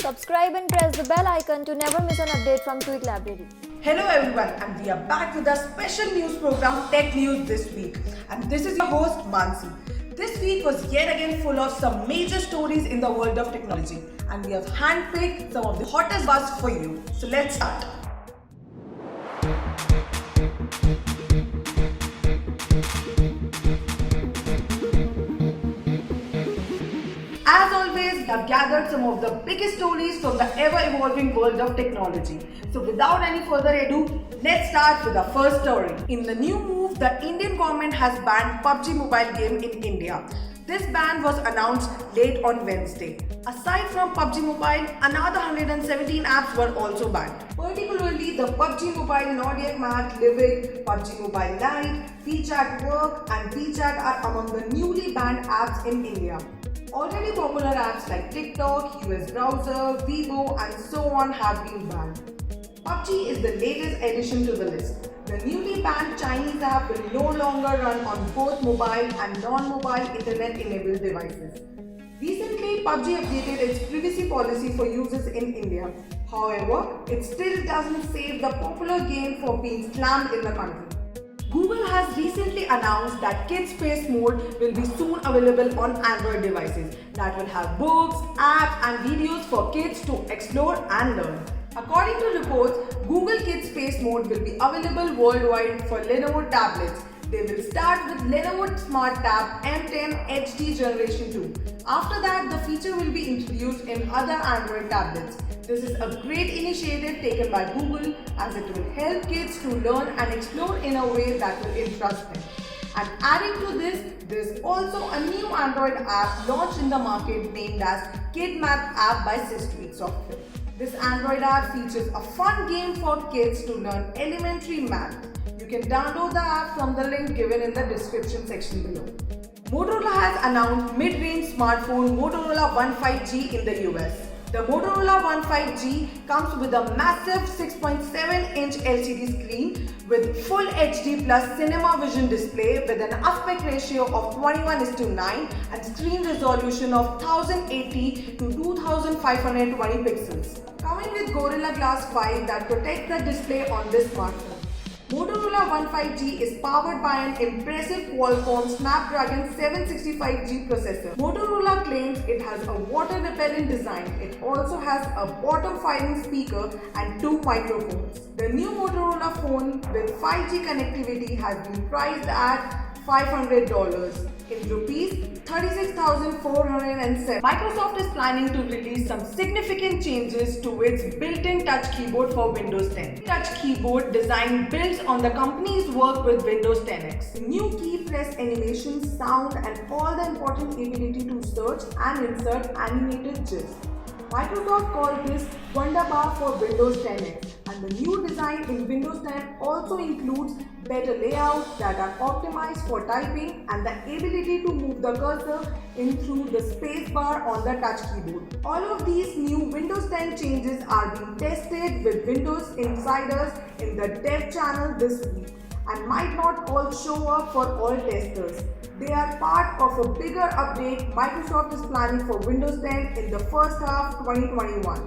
Subscribe and press the bell icon to never miss an update from Tweak Library. Hello everyone, and we are back with a special news program, Tech News This Week. And this is your host, Mansi. This week was yet again full of some major stories in the world of technology. And we have handpicked some of the hottest buzz for you. So let's start. As always, we have gathered some of the biggest stories from the ever-evolving world of technology. So without any further ado, let's start with the first story. In the new move, the Indian government has banned PUBG mobile game in India. This ban was announced late on Wednesday. Aside from PUBG Mobile, another 117 apps were also banned. Particularly the PUBG Mobile Not Yet Mad, Livik, PUBG Mobile Lite, WeChat Work and WeChat are among the newly banned apps in India. Already popular apps like TikTok, US Browser, Weibo and so on have been banned. PUBG is the latest addition to the list. The newly banned Chinese app will no longer run on both mobile and non-mobile internet-enabled devices. Recently, PUBG updated its privacy policy for users in India. However, it still doesn't save the popular game from being slammed in the country. Google has recently announced that Kids Space Mode will be soon available on Android devices that will have books, apps and videos for kids to explore and learn. According to reports, Google Kids Space Mode will be available worldwide for Lenovo tablets. They will start with Lenovo Smart Tab M10 HD Generation 2. After that, the feature will be introduced in other Android tablets. This is a great initiative taken by Google as it will help kids to learn and explore in a way that will interest them. And adding to this, there's also a new Android app launched in the market named as Kid Math app by Systweak Software. This Android app features a fun game for kids to learn elementary math. You can download the app from the link given in the description section below. Motorola has announced mid-range smartphone Motorola One 5G in the US. The Motorola One 5G comes with a massive 6.7-inch LCD screen with Full HD plus Cinema Vision display with an aspect ratio of 21:9 and screen resolution of 1080 to 2520 pixels. Coming with Gorilla Glass 5 that protects the display on this smartphone. Motorola One 5G is powered by an impressive Qualcomm Snapdragon 765G processor. Motorola claims it has a water-repellent design. It also has a bottom-firing speaker and 2 microphones. The new Motorola phone with 5G connectivity has been priced at $500 in rupees 36,407. Microsoft is planning to release some significant changes to its built-in touch keyboard for Windows 10. Touch keyboard design builds on the company's work with Windows 10X. New key press animation, sound and all the important ability to search and insert animated GIFs. Microsoft called this Wonderbar for Windows 10X, and the new design in Windows 10 also includes better layouts that are optimized for typing and the ability to move the cursor in through the spacebar on the touch keyboard. All of these new Windows 10 changes are being tested with Windows insiders in the dev channel this week and might not all show up for all testers. They are part of a bigger update Microsoft is planning for Windows 10 in the first half 2021.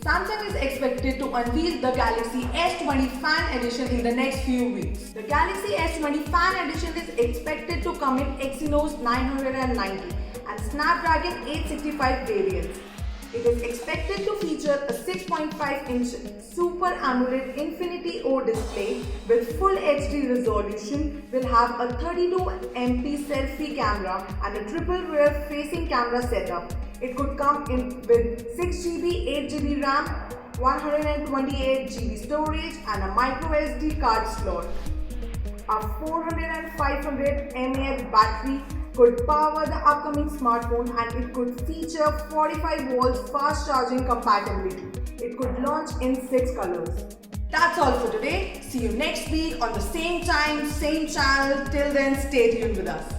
Samsung is expected to unveil the Galaxy S20 Fan Edition in the next few weeks. The Galaxy S20 Fan Edition is expected to come in Exynos 990 and Snapdragon 865 variants. It is expected to feature a 6.5-inch Super AMOLED Infinity O display with Full HD resolution, will have a 32MP selfie camera and a triple rear facing camera setup. It could come in with 6GB, 8GB RAM, 128GB storage and a microSD card slot. A 400 and 500 mAh battery could power the upcoming smartphone and it could feature 45 volts fast charging compatibility. It could launch in 6 colors. That's all for today. See you next week on the same time, same channel. Till then, stay tuned with us.